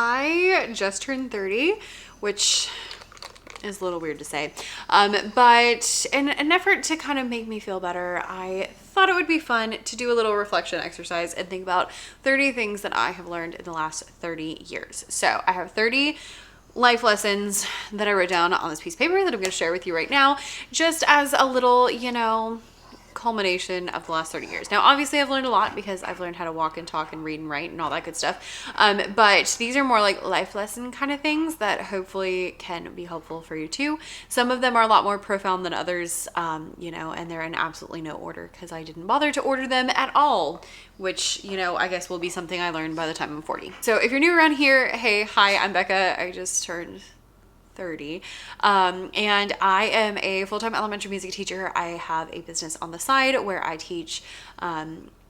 I just turned 30, which is a little weird to say. But in an effort to kind of make me feel better, I thought it would be fun to do a little reflection exercise and think about 30 things that I have learned in the last 30 years. So I have 30 life lessons that I wrote down on this piece of paper that I'm going to share with you right now, just as a little, culmination of the last 30 years. Now, obviously I've learned a lot because I've learned how to walk and talk and read and write and all that good stuff. But these are more like life lesson kind of things that hopefully can be helpful for you too. Some of them are a lot more profound than others, and they're in absolutely no order because I didn't bother to order them at all, which, I guess will be something I learned by the time I'm 40. So if you're new around here, hey, hi, I'm Becca. I just turned 30. And I am a full-time elementary music teacher. I have a business on the side where I teach,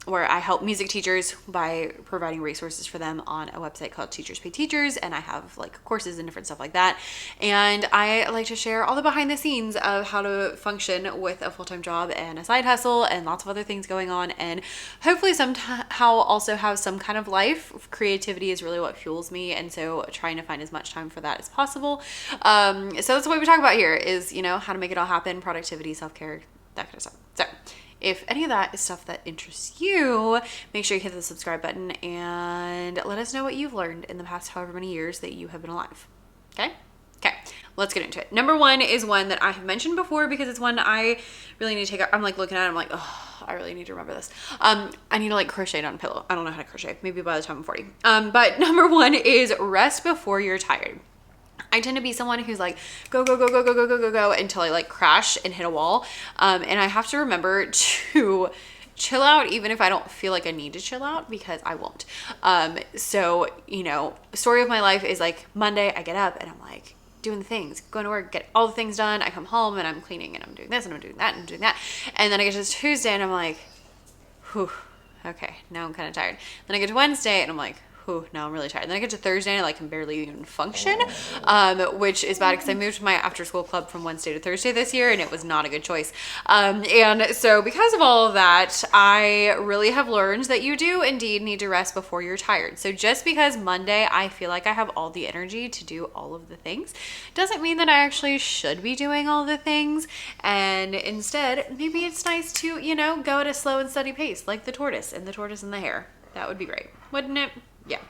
where I help music teachers by providing resources for them on a website called Teachers Pay Teachers. And I have like courses and different stuff like that. And I like to share all the behind the scenes of how to function with a full-time job and a side hustle and lots of other things going on. And hopefully somehow also have some kind of life. Creativity is really what fuels me. And so trying to find as much time for that as possible. So that's what we talk about here is, how to make it all happen, productivity, self-care, that kind of stuff. So if any of that is stuff that interests you, make sure you hit the subscribe button and let us know what you've learned in the past however many years that you have been alive. Okay? Okay, let's get into it. Number one is one that I have mentioned before because it's one I really need to take. I'm like looking at it, I'm like, oh, I really need to remember this. I need to like crochet on a pillow. I don't know how to crochet. Maybe by the time I'm 40. But number one is rest before you're tired. I tend to be someone who's like, go, go, go, go, go, go, go, go, go, until I like crash and hit a wall. And I have to remember to chill out, even if I don't feel like I need to chill out, because I won't. So, story of my life is like Monday, I get up and I'm like doing the things, going to work, get all the things done. I come home and I'm cleaning and I'm doing this and I'm doing that and I'm doing that. And then I get to Tuesday and I'm like, whew, okay, now I'm kind of tired. Then I get to Wednesday and I'm like, now I'm really tired. Then I get to Thursday and I can barely even function, which is bad because I moved my after school club from Wednesday to Thursday this year and it was not a good choice. And so because of all of that, I really have learned that you do indeed need to rest before you're tired. So just because Monday I feel like I have all the energy to do all of the things doesn't mean that I actually should be doing all the things. And instead, maybe it's nice to, go at a slow and steady pace like the tortoise and the hare. That would be great, wouldn't it? Yeah.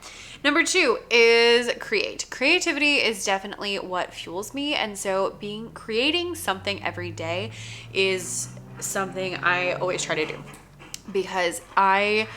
Number two is create. Creativity is definitely what fuels me. And so creating something every day is something I always try to do because I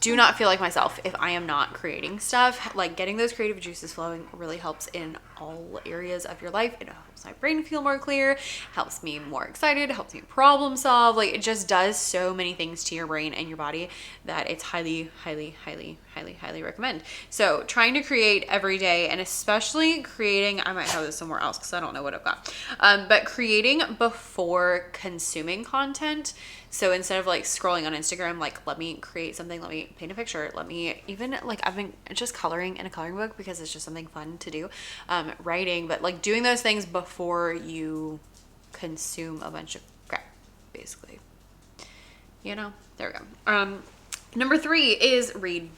do not feel like myself if I am not creating stuff. Like getting those creative juices flowing really helps in all areas of your life. It helps my brain feel more clear, helps me more excited, helps me problem solve. Like it just does so many things to your brain and your body that it's highly, highly, highly, highly, highly recommend. So trying to create every day and especially creating, I might have this somewhere else because I don't know what I've got, but creating before consuming content. So instead of like scrolling on Instagram, like let me create something, let me paint a picture, let me even like I've been just coloring in a coloring book because it's just something fun to do, writing, but like doing those things before you consume a bunch of crap, basically. There we go. Number three is read.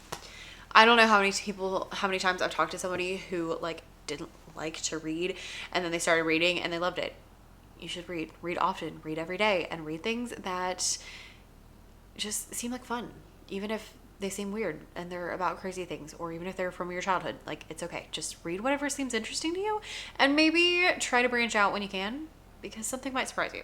I don't know how many times I've talked to somebody who like didn't like to read and then they started reading and they loved it. You should read often, read every day, and read things that just seem like fun, even if they seem weird and they're about crazy things, or even if they're from your childhood. Like, it's okay. Just read whatever seems interesting to you and maybe try to branch out when you can because something might surprise you.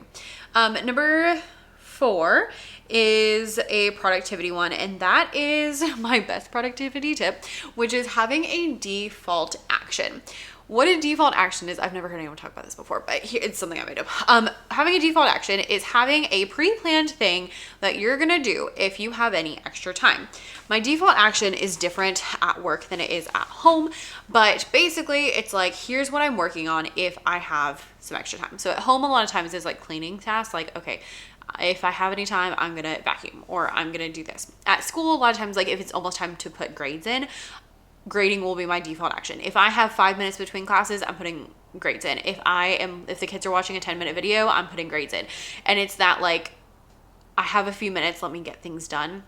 Number four is a productivity one, and that is my best productivity tip, which is having a default action. What a default action is, I've never heard anyone talk about this before, but it's something I made up. Having a default action is having a pre-planned thing that you're gonna do if you have any extra time. My default action is different at work than it is at home, but basically it's like, here's what I'm working on if I have some extra time. So at home, a lot of times it's like cleaning tasks, like, okay, if I have any time, I'm gonna vacuum or I'm gonna do this. At school, a lot of times, like if it's almost time to put grades in, grading will be my default action. If I have 5 minutes between classes, I'm putting grades in. If the kids are watching a 10-minute video, I'm putting grades in. And it's that like, I have a few minutes, let me get things done.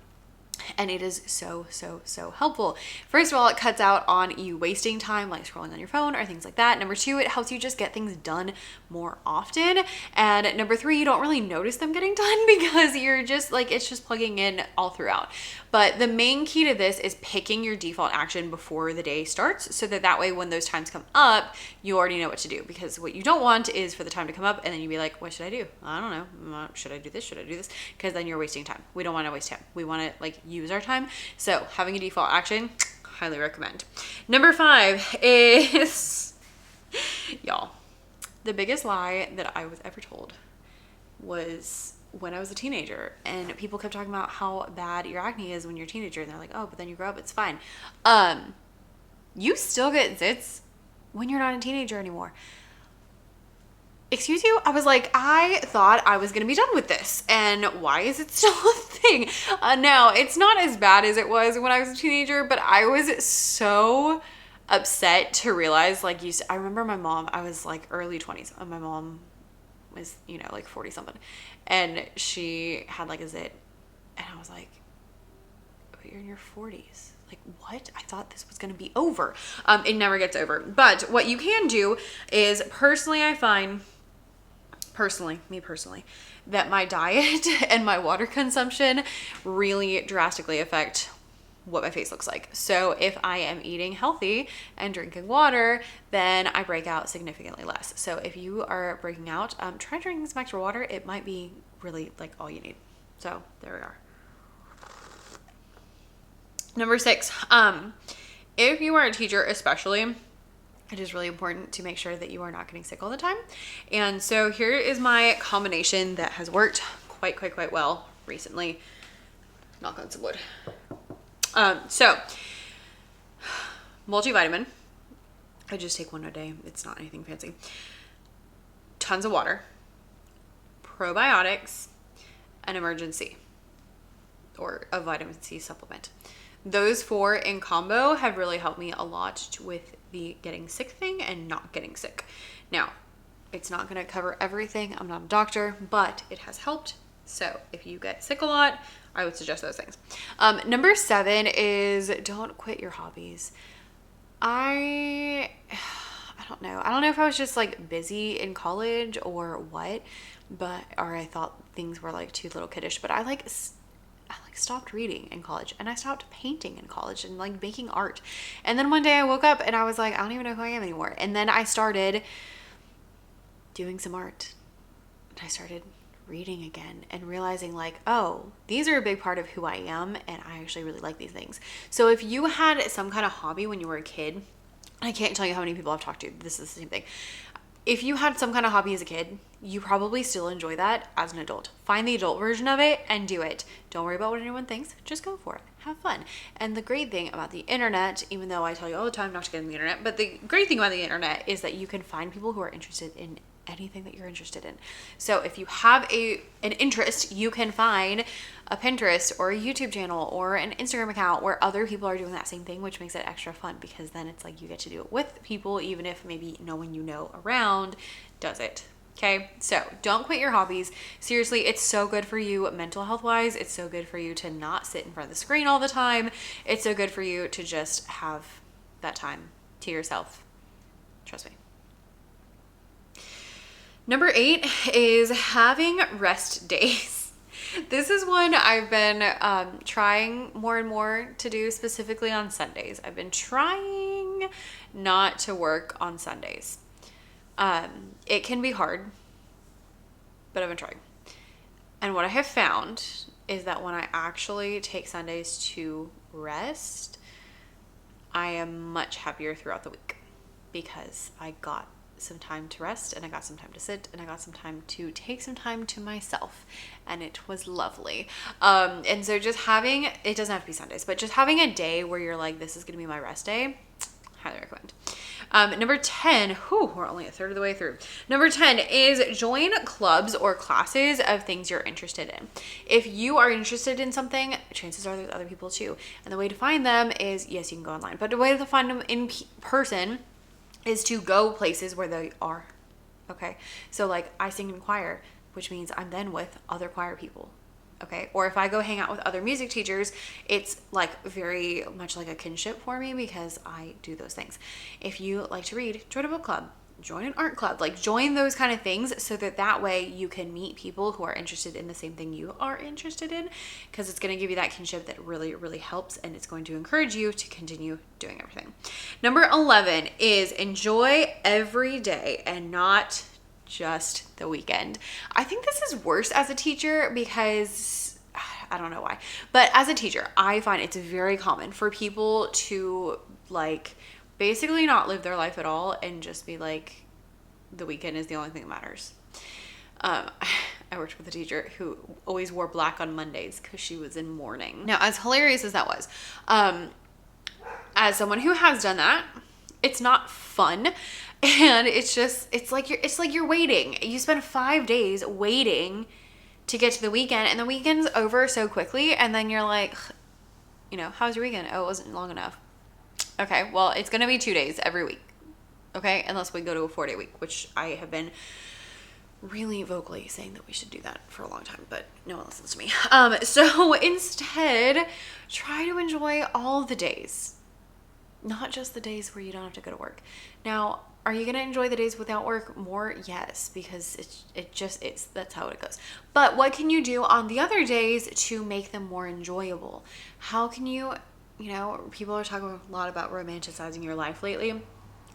And it is so, so, so helpful. First of all, it cuts out on you wasting time, like scrolling on your phone or things like that. Number two, it helps you just get things done more often. And number three, you don't really notice them getting done because you're just like, it's just plugging in all throughout. But the main key to this is picking your default action before the day starts, so that way when those times come up, you already know what to do. Because what you don't want is for the time to come up and then you be like, what should I do? I don't know. Should I do this? Should I do this? Because then you're wasting time. We don't want to waste time. We want to like use our time. So having a default action, highly recommend. Number 5 is, y'all, the biggest lie that I was ever told was when I was a teenager, and people kept talking about how bad your acne is when you're a teenager, and they're like, oh, but then you grow up, it's fine. You still get zits when you're not a teenager anymore. Excuse you? I was like, I thought I was gonna be done with this, and why is it still a thing? No, it's not as bad as it was when I was a teenager, but I was so upset to realize, like, I remember my mom, I was like early 20s, and my mom was, you know, like 40 something, and she had like a zit, and I was like, but you're in your 40s. Like, what? I thought this was going to be over. It never gets over. But what you can do is, personally, I find, me personally, that my diet and my water consumption really drastically affect what my face looks like. So if I am eating healthy and drinking water, then I break out significantly less. So if you are breaking out, try drinking some extra water. It might be really like all you need. So there we are. Number 6, if you are a teacher especially, it is really important to make sure that you are not getting sick all the time. And so here is my combination that has worked quite well recently. Knock on some wood. So multivitamin, I just take one a day. It's not anything fancy. Tons of water, probiotics, an emergency, or a vitamin C supplement. Those 4 in combo have really helped me a lot with the getting sick thing and not getting sick. Now, it's not going to cover everything. I'm not a doctor, but it has helped. So if you get sick a lot, I would suggest those things. Number 7 is don't quit your hobbies. I don't know. I don't know if I was just like busy in college or what, or I thought things were like too little kiddish, but I stopped reading in college, and I stopped painting in college and like making art. And then one day I woke up and I was like, I don't even know who I am anymore. And then I started doing some art, and I started reading again and realizing like, oh, these are a big part of who I am, and I actually really like these things. So if you had some kind of hobby when you were a kid, I can't tell you how many people I've talked to, this is the same thing. If you had some kind of hobby as a kid, you probably still enjoy that as an adult. Find the adult version of it and do it. Don't worry about what anyone thinks. Just go for it. Have fun. And the great thing about the internet, even though I tell you all the time not to get on the internet, but the great thing about the internet is that you can find people who are interested in anything that you're interested in. So if you have an interest, you can find a Pinterest or a YouTube channel or an Instagram account where other people are doing that same thing, which makes it extra fun, because then it's like you get to do it with people, even if maybe no one you know around does it. Okay, so don't quit your hobbies. Seriously, it's so good for you mental health wise. It's so good for you to not sit in front of the screen all the time. It's so good for you to just have that time to yourself. Trust me. Number 8 is having rest days. This is one I've been trying more and more to do, specifically on Sundays. I've been trying not to work on Sundays. It can be hard, but I've been trying. And what I have found is that when I actually take Sundays to rest, I am much happier throughout the week, because I got some time to rest, and I got some time to sit, and I got some time to take some time to myself, and it was lovely. And so just having, it doesn't have to be Sundays, but just having a day where you're like, this is going to be my rest day, highly recommend. Number 10, we're only a third of the way through. Number 10 is join clubs or classes of things you're interested in. If you are interested in something, chances are there's other people too. And the way to find them is, yes, you can go online, but the way to find them in person is to go places where they are. Okay. So like I sing in choir, which means I'm then with other choir people. Okay. Or if I go hang out with other music teachers, it's like very much like a kinship for me because I do those things. If you like to read, join a book club, join an art club, like join those kind of things so that way you can meet people who are interested in the same thing you are interested in, because it's going to give you that kinship that really, really helps, and it's going to encourage you to continue doing everything. Number 11 is enjoy every day and not just the weekend. I think this is worse as a teacher because I don't know why, but as a teacher, I find it's very common for people to like basically not live their life at all and just be like, the weekend is the only thing that matters. I worked with a teacher who always wore black on Mondays because she was in mourning. Now, as hilarious as that was, as someone who has done that, it's not fun. And it's like you're waiting. You spend 5 days waiting to get to the weekend, and the weekend's over so quickly, and then you're like, how's your weekend? Oh, it wasn't long enough. Okay, well, it's going to be 2 days every week. Okay, unless we go to a 4-day week, which I have been really vocally saying that we should do that for a long time, but no one listens to me. So instead, try to enjoy all the days, not just the days where you don't have to go to work. Now, are you going to enjoy the days without work more? Yes, because that's how it goes. But what can you do on the other days to make them more enjoyable? How can you, people are talking a lot about romanticizing your life lately.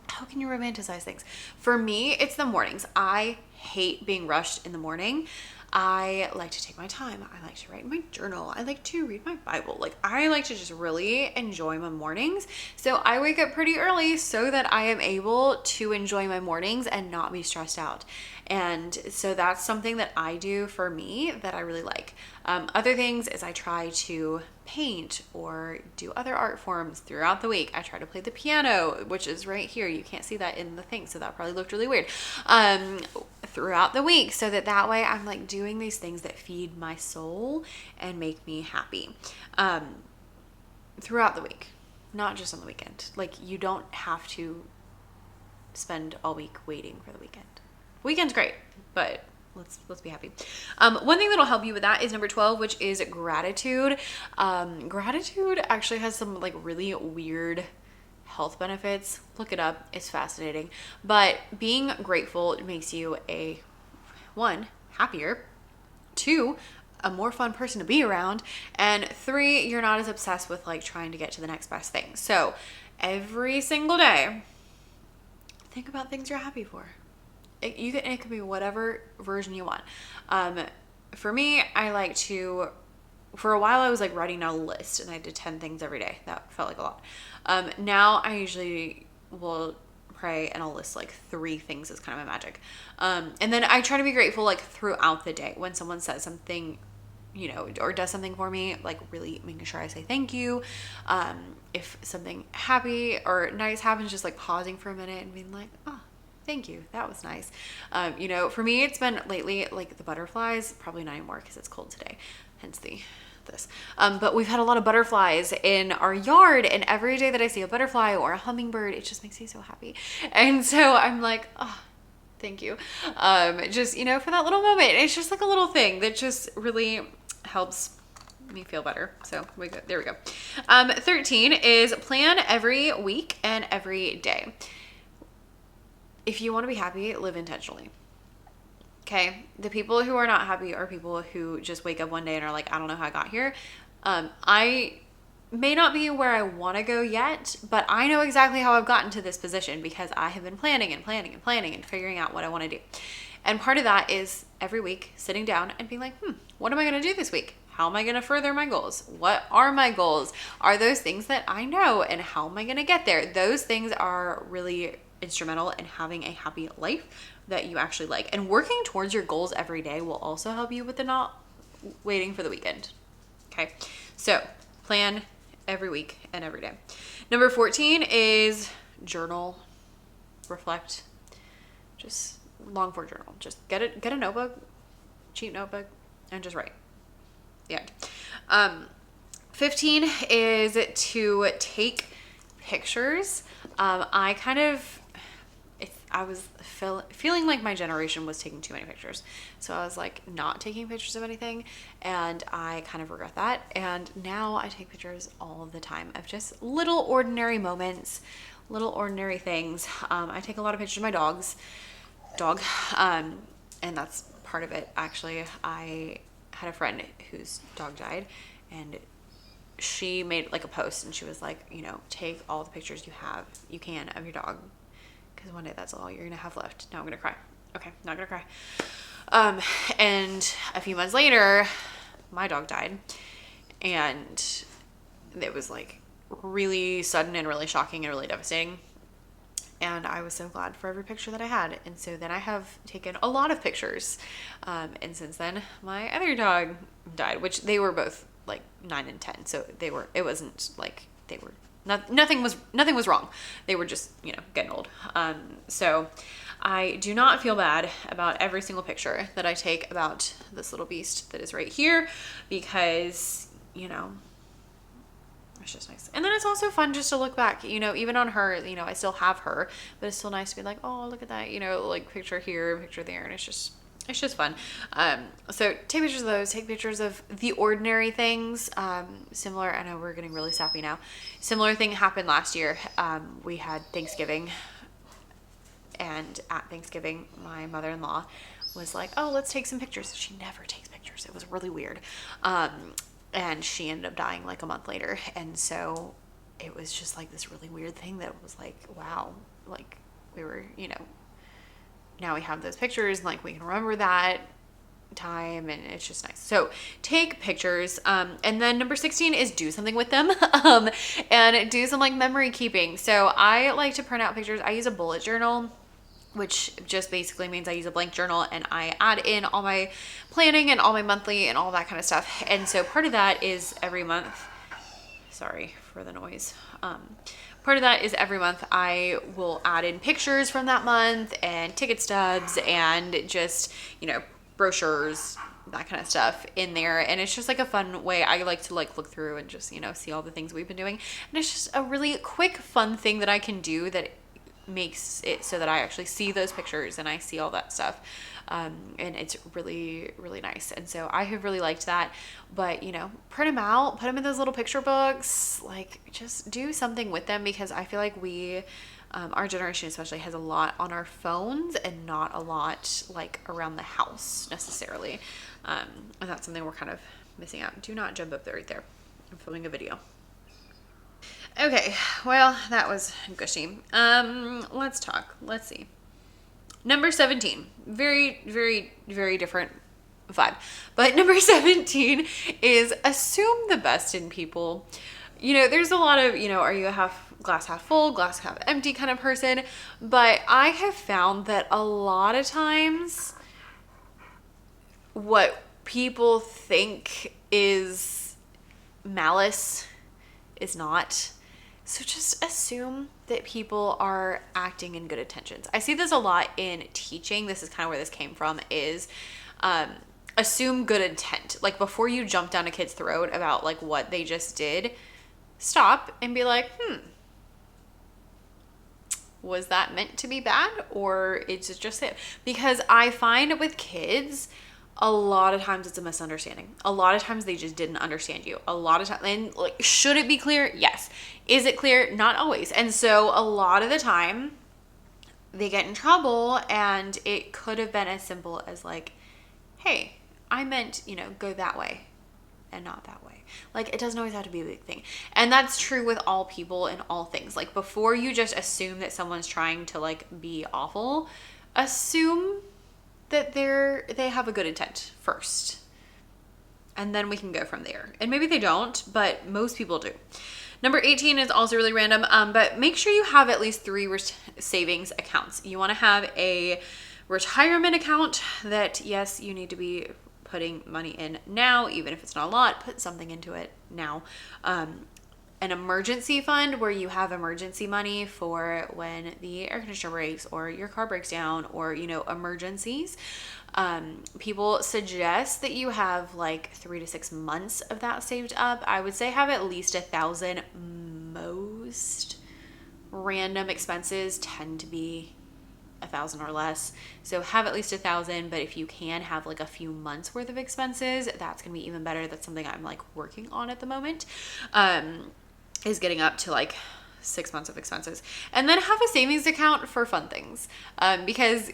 How can you romanticize things? For me, it's the mornings. I hate being rushed in the morning. I like to take my time. I like to write in my journal. I like to read my Bible. Like, I like to just really enjoy my mornings. So I wake up pretty early so that I am able to enjoy my mornings and not be stressed out. And so that's something that I do for me that I really like. Other things is I try to paint or do other art forms throughout the week. I try to play the piano, which is right here. You can't see that in the thing, so that probably looked really weird. Throughout the week, so that way I'm like doing these things that feed my soul and make me happy throughout the week, not just on the weekend. Like, you don't have to spend all week waiting for the weekend. Weekend's great, but let's be happy. One thing that'll help you with that is number 12, which is gratitude. Gratitude actually has some like really weird health benefits. Look it up. It's fascinating. But being grateful makes you one, happier, 2, a more fun person to be around, and 3, you're not as obsessed with like trying to get to the next best thing. So every single day, think about things you're happy for. It could be whatever version you want. For me, I like to, for a while I was like writing down a list and I did 10 things every day. That felt like a lot. Now I usually will pray and I'll list like 3 things as kind of my magic. And then I try to be grateful like throughout the day when someone says something, or does something for me, like really making sure I say thank you. If something happy or nice happens, just like pausing for a minute and being like, oh, thank you. That was nice. For me, it's been lately like the butterflies, probably not anymore because it's cold today, hence this. But we've had a lot of butterflies in our yard, and every day that I see a butterfly or a hummingbird, it just makes me so happy. And so I'm like, oh, thank you. Just, for that little moment. It's just like a little thing that just really helps me feel better. So there we go. 13 is plan every week and every day. If you want to be happy, live intentionally. Okay? The people who are not happy are people who just wake up one day and are like, I don't know how I got here. I may not be where I want to go yet, but I know exactly how I've gotten to this position because I have been planning and figuring out what I want to do. And part of that is every week sitting down and being like, what am I going to do this week? How am I going to further my goals? What are my goals? Are those things that I know? And how am I going to get there? Those things are really instrumental in having a happy life that you actually like. And working towards your goals every day will also help you with the not waiting for the weekend. Okay, so plan every week and every day. Number 14 is journal, reflect, just long form journal. Just get a notebook, cheap notebook, and just write. Yeah. 15 is to take pictures. I was feeling like my generation was taking too many pictures. So I was like not taking pictures of anything, and I kind of regret that. And now I take pictures all the time of just little ordinary moments, little ordinary things. I take a lot of pictures of my dog, and that's part of it. Actually, I had a friend whose dog died, and she made like a post, and she was like, you know, take all the pictures you can of your dog, because one day that's all you're gonna have left. Now I'm gonna cry. Okay, not gonna cry. And a few months later, my dog died, and it was like really sudden and really shocking and really devastating. And I was so glad for every picture that I had. And so then I have taken a lot of pictures. And since then, my other dog died, which they were both like 9 and 10. So it wasn't like they were, nothing was wrong. They were just, you know, getting old. So I do not feel bad about every single picture that I take about this little beast that is right here, because, you know, it's just nice. And then it's also fun just to look back, you know, even on her, you know, I still have her, but it's still nice to be like, oh, look at that, you know, like picture here, picture there. And it's just fun. So take pictures of those, take pictures of the ordinary things. Similar, I know we're getting really sappy now. Similar thing happened last year. We had Thanksgiving, and at Thanksgiving, my mother-in-law was like, oh, let's take some pictures. She never takes pictures. It was really weird. And she ended up dying like a month later. And so it was just like this really weird thing that was like, wow, like we were, you know, now we have those pictures and like we can remember that time, and it's just nice. So take pictures. And then number 16 is do something with them, and do some like memory keeping. So I like to print out pictures. I use a bullet journal, which just basically means I use a blank journal and I add in all my planning and all my monthly and all that kind of stuff. And so part of that is every month, sorry for the noise. Part of that is every month I will add in pictures from that month and ticket stubs and just, you know, brochures, that kind of stuff in there. And it's just like a fun way. I like to like look through and just, you know, see all the things we've been doing. And it's just a really quick, fun thing that I can do that makes it so that I actually see those pictures and I see all that stuff. And it's really, really nice. And so I have really liked that. But, you know, print them out, put them in those little picture books, like just do something with them, because I feel like we, our generation especially, has a lot on our phones and not a lot like around the house necessarily. And that's something we're kind of missing out. Do not jump up there right there. I'm filming a video. Okay, well, that was gushy. Let's talk. Let's see. Number 17. Very, very, very different vibe. But number 17 is assume the best in people. You know, there's a lot of, you know, are you a glass half full, glass half empty kind of person? But I have found that a lot of times what people think is malice is not. So just assume that people are acting in good intentions. I see this a lot in teaching. This is kind of where this came from, is assume good intent. Like before you jump down a kid's throat about like what they just did, stop and be like, was that meant to be bad, or is it just it? Because I find with kids, a lot of times it's a misunderstanding. A lot of times they just didn't understand you. A lot of times, and like, should it be clear? Yes. Is it clear? Not always. And so a lot of the time they get in trouble, and it could have been as simple as like, hey, I meant, you know, go that way and not that way. Like, it doesn't always have to be a big thing. And that's true with all people and all things. Like, before you just assume that someone's trying to like be awful, assume that they have a good intent first, and then we can go from there. And maybe they don't, but most people do. Number 18 is also really random, but make sure you have at least 3 savings accounts. You want to have a retirement account that, yes, you need to be putting money in now, even if it's not a lot, put something into it now. An emergency fund where you have emergency money for when the air conditioner breaks or your car breaks down, or, you know, emergencies. People suggest that you have like 3 to 6 months of that saved up. I would say have at least 1,000. Most random expenses tend to be 1,000 or less. So have at least 1,000, but if you can have like a few months worth of expenses, that's gonna be even better. That's something I'm like working on at the moment, is getting up to like 6 months of expenses. And then have a savings account for fun things, because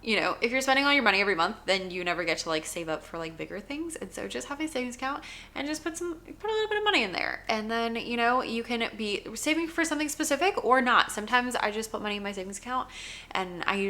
you know, if you're spending all your money every month, then you never get to like save up for like bigger things. And so just have a savings account and just put a little bit of money in there. And then, you know, you can be saving for something specific or not. Sometimes I just put money in my savings account, and I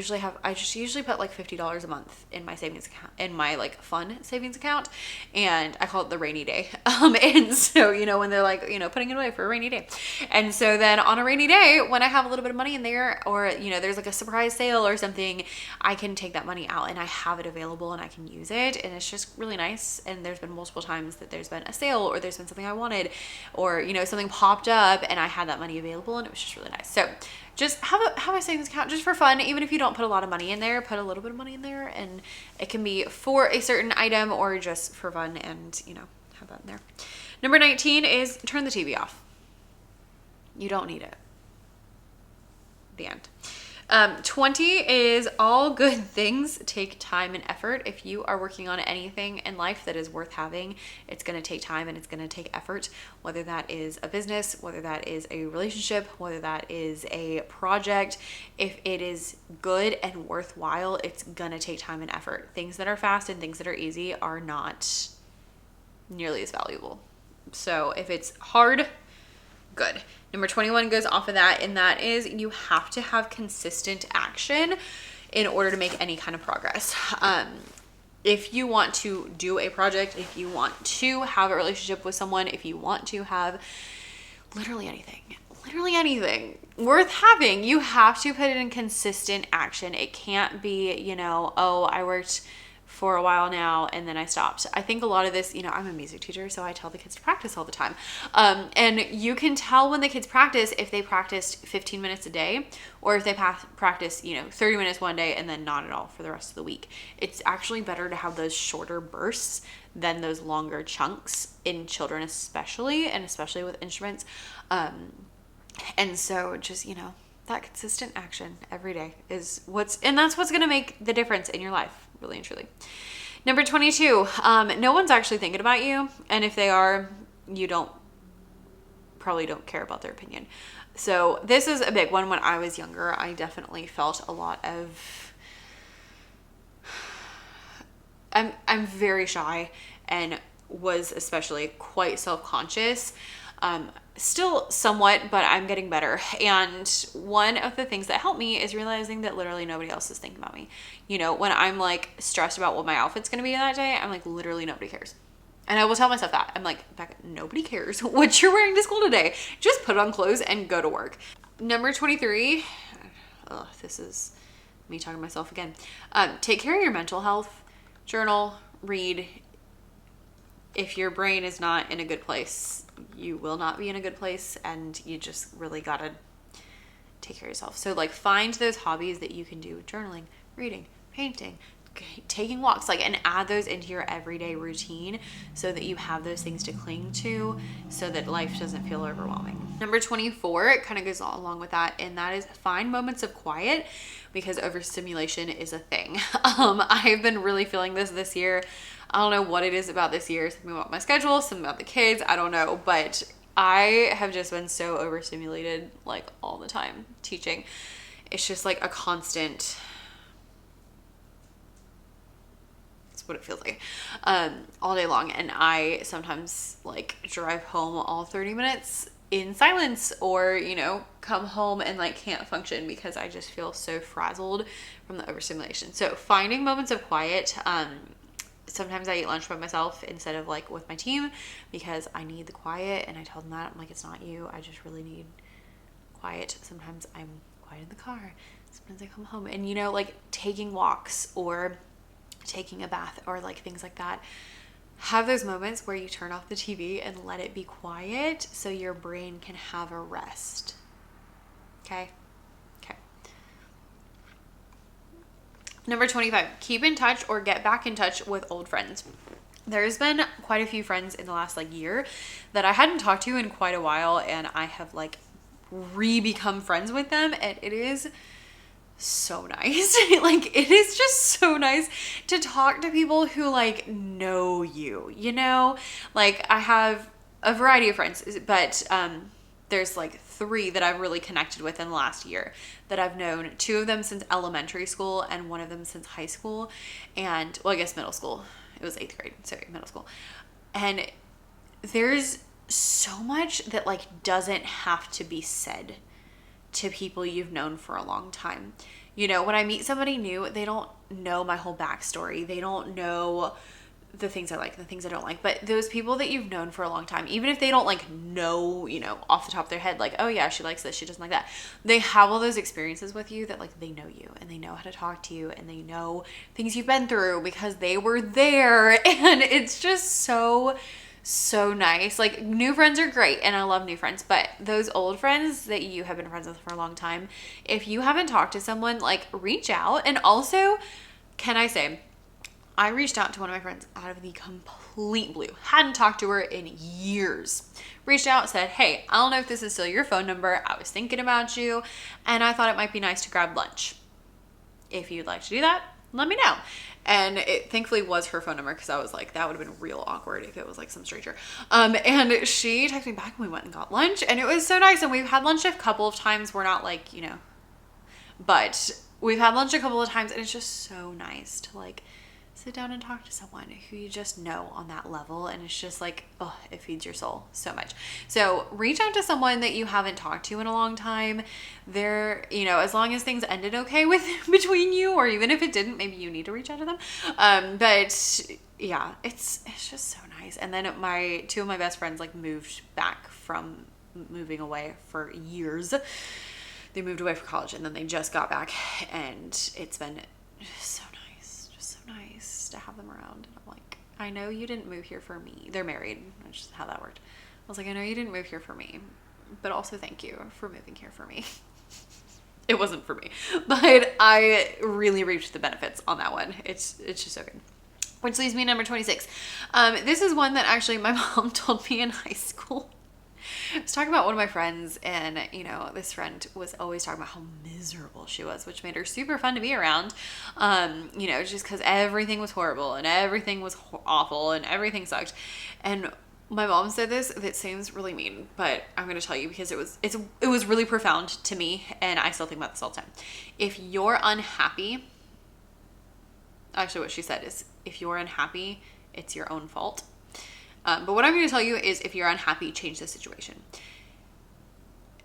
just usually put like $50 a month in my savings account, in my like fun savings account. And I call it the rainy day. And so, you know, when they're like, you know, putting it away for a rainy day. And so then on a rainy day, when I have a little bit of money in there, or, you know, there's like a surprise sale or something, I can take that money out and I have it available and I can use it, and it's just really nice. And there's been multiple times that there's been a sale, or there's been something I wanted, or, you know, something popped up and I had that money available, and it was just really nice. So just have a savings account just for fun. Even if you don't put a lot of money in there, put a little bit of money in there, and it can be for a certain item or just for fun, and, you know, have that in there. Number 19 is turn the TV off. You don't need it. The end. 20 is all good things take time and effort. If you are working on anything in life that is worth having, it's going to take time and it's going to take effort, whether that is a business, whether that is a relationship, whether that is a project. If it is good and worthwhile, it's going to take time and effort. Things that are fast and things that are easy are not nearly as valuable. So if it's hard, good. Number 21 goes off of that, and that is you have to have consistent action in order to make any kind of progress. If you want to do a project, if you want to have a relationship with someone, if you want to have literally anything worth having, you have to put it in consistent action. It can't be, you know, oh, I worked for a while now and then I stopped. I think a lot of this, you know, I'm a music teacher, so I tell the kids to practice all the time. And you can tell when the kids practice if they practiced 15 minutes a day, or if they practice, you know, 30 minutes one day and then not at all for the rest of the week. It's actually better to have those shorter bursts than those longer chunks in children, especially, and especially with instruments. And so just, you know, that consistent action every day is that's what's going to make the difference in your life, really and truly. Number 22, no one's actually thinking about you. And if they are, you probably don't care about their opinion. So this is a big one. When I was younger, I definitely felt a lot of, I'm very shy and was especially quite self-conscious. Still somewhat, but I'm getting better. And one of the things that helped me is realizing that literally nobody else is thinking about me. You know, when I'm like stressed about what my outfit's going to be that day, I'm like, literally nobody cares. And I will tell myself that. I'm like, Becca, nobody cares what you're wearing to school today. Just put on clothes and go to work. Number 23, this is me talking to myself again. Take care of your mental health. Journal, read. If your brain is not in a good place, you will not be in a good place, and you just really gotta take care of yourself. So like find those hobbies that you can do: journaling, reading, painting, taking walks, like, and add those into your everyday routine so that you have those things to cling to, so that life doesn't feel overwhelming. Number 24, it kind of goes along with that, and that is find moments of quiet, because overstimulation is a thing. I've been really feeling this year. I don't know what it is about this year, something about my schedule, something about the kids, I don't know, but I have just been so overstimulated, like, all the time teaching. It's just like a constant, it's what it feels like, all day long. And I sometimes like drive home all 30 minutes in silence, or, you know, come home and like can't function because I just feel so frazzled from the overstimulation. So finding moments of quiet. Sometimes I eat lunch by myself instead of like with my team, because I need the quiet. And I told them that, I'm like, it's not you, I just really need quiet. Sometimes I'm quiet in the car, sometimes I come home, and, you know, like taking walks or taking a bath or like things like that. Have those moments where you turn off the TV and let it be quiet so your brain can have a rest. Okay. Number 25, keep in touch or get back in touch with old friends. There's been quite a few friends in the last like year that I hadn't talked to in quite a while, and I have like re-become friends with them, and it is so nice. Like, it is just so nice to talk to people who like know you, you know? Like, I have a variety of friends, but there's like 3 that I've really connected with in the last year that I've known. 2 of them since elementary school and 1 of them since high school, and well, I guess middle school. It was 8th grade, so middle school. And there's so much that like doesn't have to be said to people you've known for a long time. You know, when I meet somebody new, they don't know my whole backstory. They don't know the things I like, the things I don't like. But those people that you've known for a long time, even if they don't like know, you know, off the top of their head, like, oh yeah, she likes this, she doesn't like that. They have all those experiences with you that like they know you and they know how to talk to you and they know things you've been through because they were there. And it's just so nice. Like, new friends are great and I love new friends, but those old friends that you have been friends with for a long time, if you haven't talked to someone, like, reach out. And also, can I say, I reached out to one of my friends out of the complete blue. Hadn't talked to her in years. Reached out, said, hey, I don't know if this is still your phone number. I was thinking about you and I thought it might be nice to grab lunch. If you'd like to do that, let me know. And it thankfully was her phone number, because I was like, that would have been real awkward if it was like some stranger. And she texted me back and we went and got lunch and it was so nice. And we've had lunch a couple of times. We're not like, you know, but we've had lunch a couple of times and it's just so nice to like sit down and talk to someone who you just know on that level. And it's just like, oh, it feeds your soul so much. So reach out to someone that you haven't talked to in a long time. They're, you know, as long as things ended okay with between you, or even if it didn't, maybe you need to reach out to them. But yeah, it's just so nice. And then 2 of my best friends like moved back from moving away for years. They moved away for college and then they just got back, and it's been so nice to have them around. And I'm like, I know you didn't move here for me. They're married, which is how that worked. I was like, I know you didn't move here for me, but also thank you for moving here for me. It wasn't for me, but I really reaped the benefits on that one. It's just so good. Which leaves me number 26. This is one that actually my mom told me in high school. I was talking about one of my friends, and you know, this friend was always talking about how miserable she was, which made her super fun to be around. You know, just because everything was horrible and everything was awful and everything sucked. And my mom said this, that seems really mean, but I'm going to tell you because it was really profound to me, and I still think about this all the time. If you're unhappy, actually what she said is, if you're unhappy, it's your own fault. But what I'm going to tell you is, if you're unhappy, change the situation.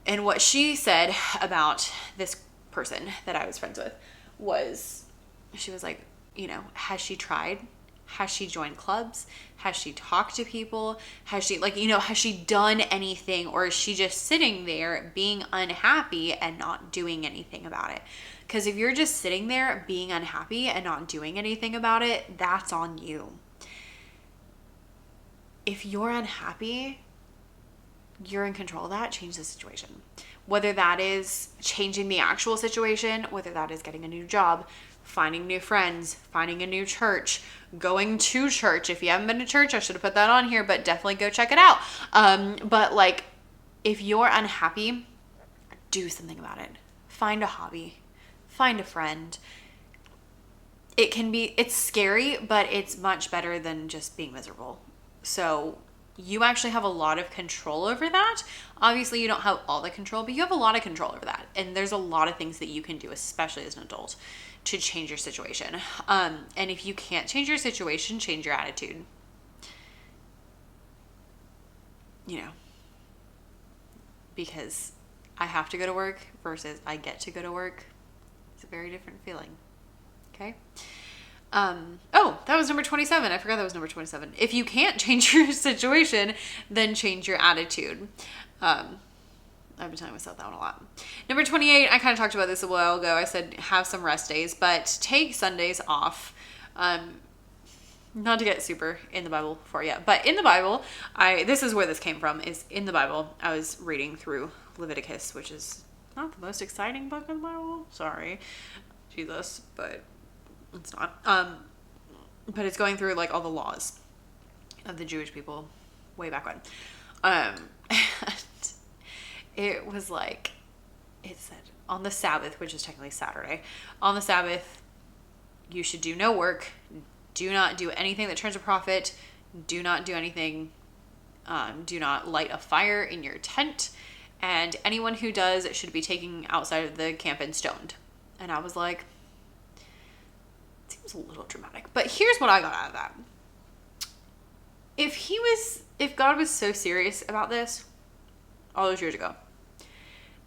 And what she said about this person that I was friends with was, she was like, you know, has she tried? Has she joined clubs? Has she talked to people? Has she, like, you know, has she done anything? Or is she just sitting there being unhappy and not doing anything about it? Because if you're just sitting there being unhappy and not doing anything about it, that's on you. If you're unhappy, you're in control of that. Change the situation. Whether that is changing the actual situation, whether that is getting a new job, finding new friends, finding a new church, going to church. If you haven't been to church, I should have put that on here, but definitely go check it out. But like, if you're unhappy, do something about it. Find a hobby, find a friend. It's scary, but it's much better than just being miserable. So you actually have a lot of control over that. Obviously, you don't have all the control, but you have a lot of control over that. And there's a lot of things that you can do, especially as an adult, to change your situation. And if you can't change your situation, change your attitude. You know, because I have to go to work versus I get to go to work. It's a very different feeling. Okay. Oh, that was number 27. I forgot that was number 27. If you can't change your situation, then change your attitude. I've been telling myself that one a lot. Number 28, I kind of talked about this a while ago. I said have some rest days, but take Sundays off. Not to get super in the Bible for you, but in the Bible, this is where this came from, is in the Bible. I was reading through Leviticus, which is not the most exciting book in the Bible. Sorry, Jesus, but it's not. But it's going through like all the laws of the Jewish people way back when. And it was like, it said on the Sabbath, which is technically Saturday, on the Sabbath, you should do no work. Do not do anything that turns a profit. Do not do anything. Do not light a fire in your tent. And anyone who does should be taken outside of the camp and stoned. And I was like, it seems a little dramatic. But here's what I got out of that. If God was so serious about this all those years ago,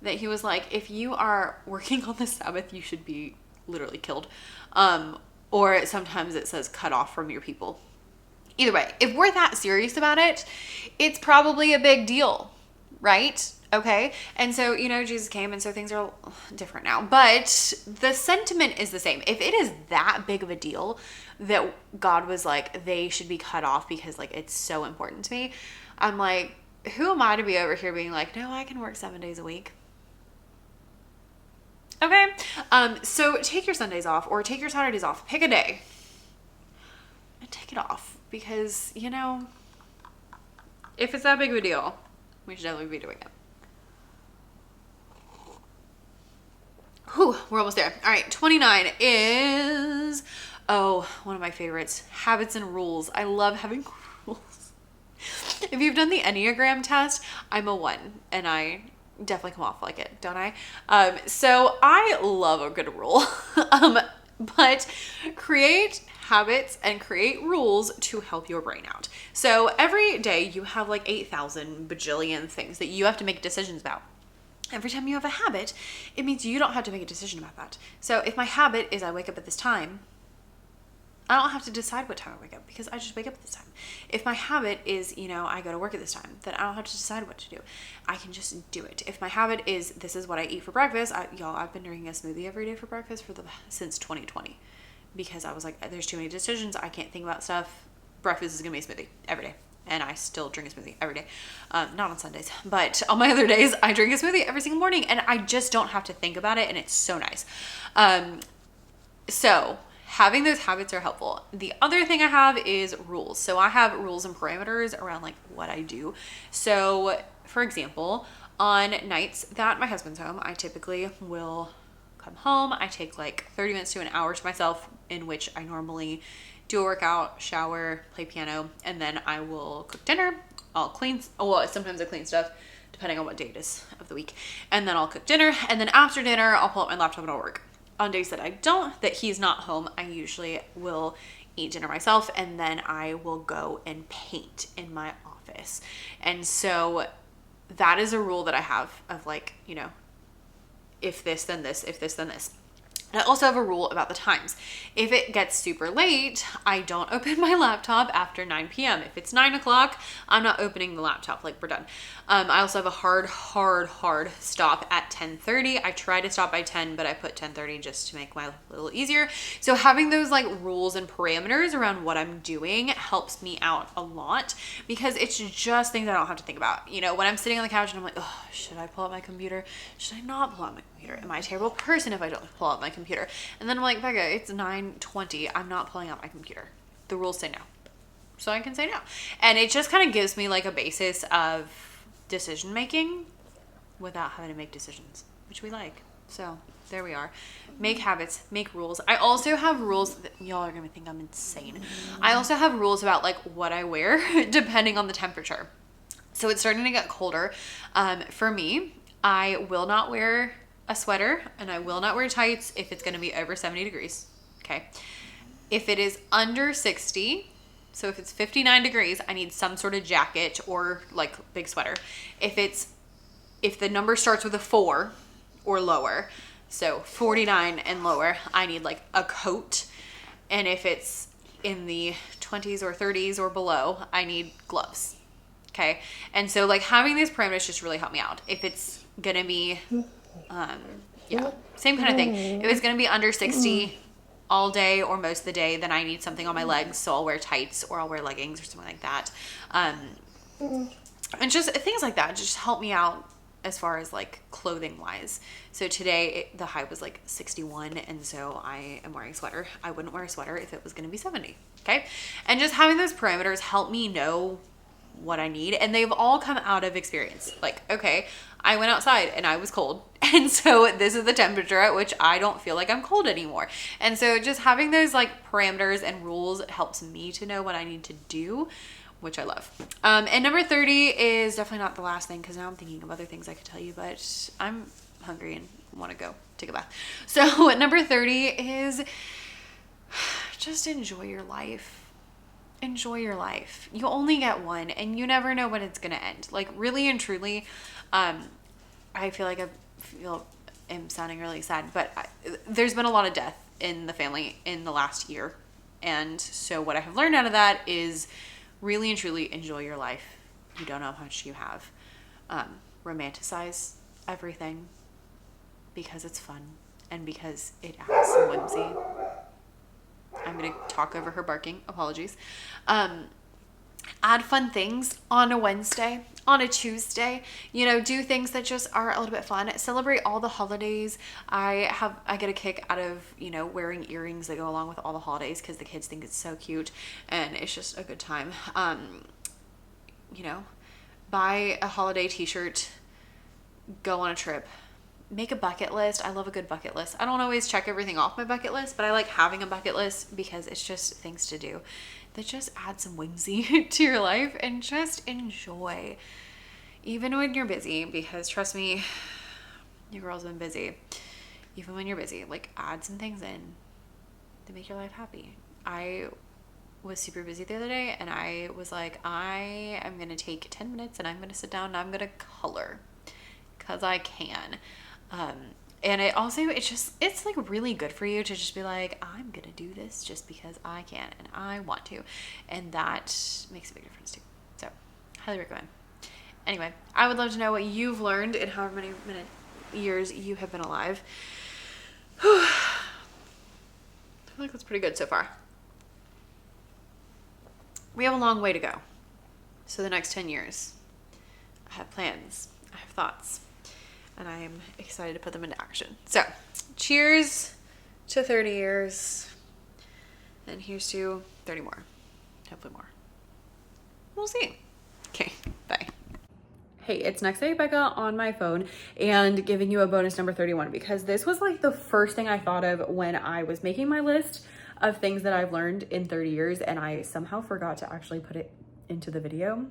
that he was like, if you are working on the Sabbath, you should be literally killed. Or sometimes it says cut off from your people. Either way, if we're that serious about it, it's probably a big deal, right? Okay. And so, Jesus came, and so things are different now, but the sentiment is the same. If it is that big of a deal that God was like, they should be cut off because like, it's so important to me. I'm like, who am I to be over here being like, no, I can work 7 days a week. Okay. So take your Sundays off or take your Saturdays off, pick a day and take it off because, if it's that big of a deal, we should definitely be doing it. Whew, we're almost there. All right. 29 is, one of my favorites, habits and rules. I love having rules. If you've done the Enneagram test, I'm a 1 and I definitely come off like it, don't I? So I love a good rule, but create habits and create rules to help your brain out. So every day you have like 8,000 bajillion things that you have to make decisions about. Every time you have a habit, it means you don't have to make a decision about that. So if my habit is I wake up at this time, I don't have to decide what time I wake up because I just wake up at this time. If my habit is, I go to work at this time, then I don't have to decide what to do. I can just do it. If my habit is this is what I eat for breakfast, I've been drinking a smoothie every day for breakfast since 2020 because I was like, there's too many decisions. I can't think about stuff. Breakfast is going to be a smoothie every day. And I still drink a smoothie every day. Not on Sundays, but on my other days, I drink a smoothie every single morning and I just don't have to think about it. And it's so nice. So having those habits are helpful. The other thing I have is rules. So I have rules and parameters around like what I do. So for example, on nights that my husband's home, I typically will come home. I take like 30 minutes to an hour to myself in which I normally do a workout, shower, play piano, and then I will cook dinner. I'll clean, sometimes I clean stuff depending on what day it is of the week. And then I'll cook dinner. And then after dinner, I'll pull up my laptop and I'll work. On days that he's not home, I usually will eat dinner myself and then I will go and paint in my office. And so that is a rule that I have of like, if this, then this, if this, then this. And I also have a rule about the times. If it gets super late, I don't open my laptop after 9 p.m. If it's 9 o'clock, I'm not opening the laptop, like we're done. I also have a hard stop at 10:30. I try to stop by 10, but I put 10:30 just to make my life a little easier. So having those like rules and parameters around what I'm doing helps me out a lot because it's just things I don't have to think about. When I'm sitting on the couch and I'm like, oh, should I pull out my computer? Should I not pull out my computer? Am I a terrible person if I don't pull out my computer? And then I'm like, Becca, it's 9:20. I'm not pulling out my computer. The rules say no. So I can say no. And it just kind of gives me like a basis of decision making without having to make decisions, which we like. So there we are. Make habits, make rules. I also have rules that y'all are going to think I'm insane. I also have rules about like what I wear depending on the temperature. So it's starting to get colder. For me, I will not wear a sweater and I will not wear tights if it's going to be over 70 degrees. Okay. If it is under 60, so if it's 59 degrees, I need some sort of jacket or like big sweater. If the number starts with a 4 or lower, so 49 and lower, I need like a coat. And if it's in the 20s or 30s or below, I need gloves. Okay. And so like having these parameters just really help me out. If it's going to be, same kind of thing. If it's going to be under 60 all day or most of the day, then I need something on my legs. So I'll wear tights or I'll wear leggings or something like that. And just things like that just help me out as far as like clothing wise. So today the high was like 61. And so I am wearing a sweater. I wouldn't wear a sweater if it was going to be 70. Okay. And just having those parameters help me know what I need. And they've all come out of experience. Like, okay, I went outside and I was cold And so this is the temperature at which I don't feel like I'm cold anymore. And so just having those like parameters and rules helps me to know what I need to do, which I love. And number 30 is definitely not the last thing, because now I'm thinking of other things I could tell you, but I'm hungry and want to go take a bath. So number 30 is just enjoy your life. Enjoy your life. You only get one, and you never know when it's going to end. Like, really and truly, I feel like I'm sounding really sad, but there's been a lot of death in the family in the last year. And so what I have learned out of that is really and truly enjoy your life. You don't know how much you have. Romanticize everything because it's fun and because it adds some whimsy. I'm going to talk over her barking. Apologies. Add fun things on a Wednesday, on a Tuesday, do things that just are a little bit fun. Celebrate all the holidays. I get a kick out of, wearing earrings that go along with all the holidays, because the kids think it's so cute and it's just a good time. Buy a holiday t-shirt, go on a trip. Make a bucket list. I love a good bucket list. I don't always check everything off my bucket list, but I like having a bucket list because it's just things to do that just add some whimsy to your life, and just enjoy even when you're busy, because trust me, your girl's been busy. Even when you're busy, like, add some things in to make your life happy. I was super busy the other day, and I was like, I am going to take 10 minutes and I'm going to sit down and I'm going to color because I can. And it's like really good for you to just be like, I'm going to do this just because I can and I want to. And that makes a big difference too. So highly recommend. Anyway, I would love to know what you've learned in however many years you have been alive. I feel like that's pretty good so far. We have a long way to go. So the next 10 years, I have plans, I have thoughts, and I am excited to put them into action. So cheers to 30 years, and here's to 30 more, hopefully more. We'll see. Okay, bye. Hey, it's Next Day Becca on my phone and giving you a bonus number 31, because this was like the first thing I thought of when I was making my list of things that I've learned in 30 years, and I somehow forgot to actually put it into the video.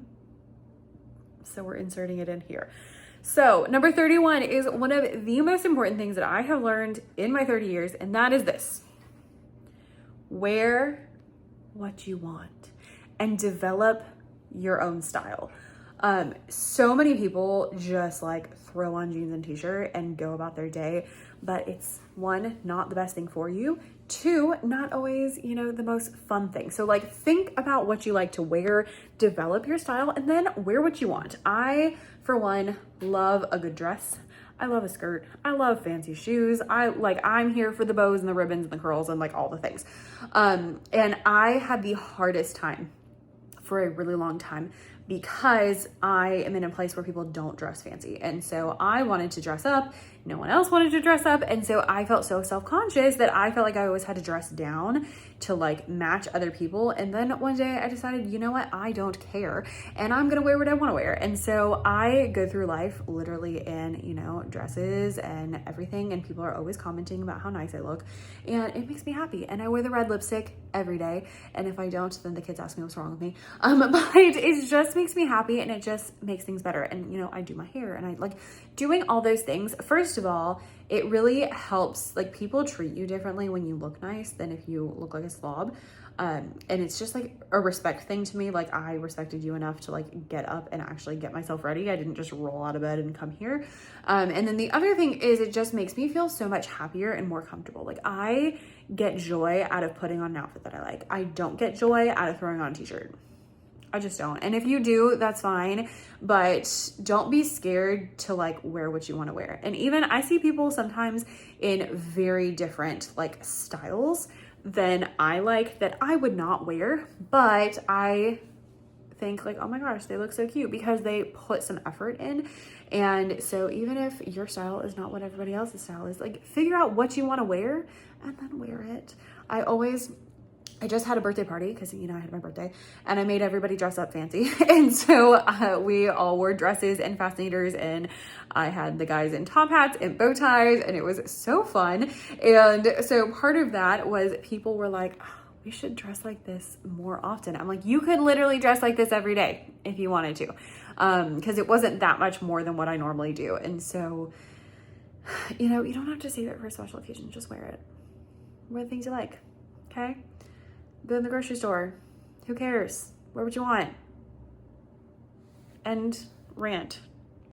So we're inserting it in here. So number 31 is one of the most important things that I have learned in my 30 years, and that is this: wear what you want and develop your own style. So many people just like throw on jeans and t-shirt and go about their day, but it's, one, not the best thing for you. Two, not always, the most fun thing. So like, think about what you like to wear, develop your style, and then wear what you want. I, for one, love a good dress. I love a skirt. I love fancy shoes. I'm here for the bows and the ribbons and the curls and like all the things. And I had the hardest time for a really long time because I am in a place where people don't dress fancy. And so I wanted to dress up. No one else wanted to dress up. And so I felt so self-conscious that I felt like I always had to dress down to like match other people. And then one day I decided, you know what? I don't care. And I'm going to wear what I want to wear. And so I go through life literally in, dresses and everything. And people are always commenting about how nice I look. And it makes me happy. And I wear the red lipstick every day. And if I don't, then the kids ask me what's wrong with me. But it just makes me happy, and it just makes things better. And, I do my hair, and I like doing all those things. First of all, it really helps, like, people treat you differently when you look nice than if you look like a slob. And it's just like a respect thing to me. Like, I respected you enough to like get up and actually get myself ready. I didn't just roll out of bed and come here. And then the other thing is, it just makes me feel so much happier and more comfortable. Like, I get joy out of putting on an outfit that I like. I don't get joy out of throwing on a t-shirt. I just don't. And if you do, that's fine, but don't be scared to like wear what you want to wear. And even I see people sometimes in very different like styles than I like that I would not wear, but I think like, oh my gosh, they look so cute because they put some effort in. And so even if your style is not what everybody else's style is, like, figure out what you want to wear and then wear it. I always I just had a birthday party because, you know, I had my birthday, and I made everybody dress up fancy. And so we all wore dresses and fascinators, and I had the guys in top hats and bow ties, and it was so fun. And so part of that was people were like, oh, we should dress like this more often. I'm like, you could literally dress like this every day if you wanted to, because it wasn't that much more than what I normally do. And so, you know, you don't have to save it for a special occasion. Just wear it. Wear the things you like, okay? Go in the grocery store. Who cares? Wear what you want. End rant.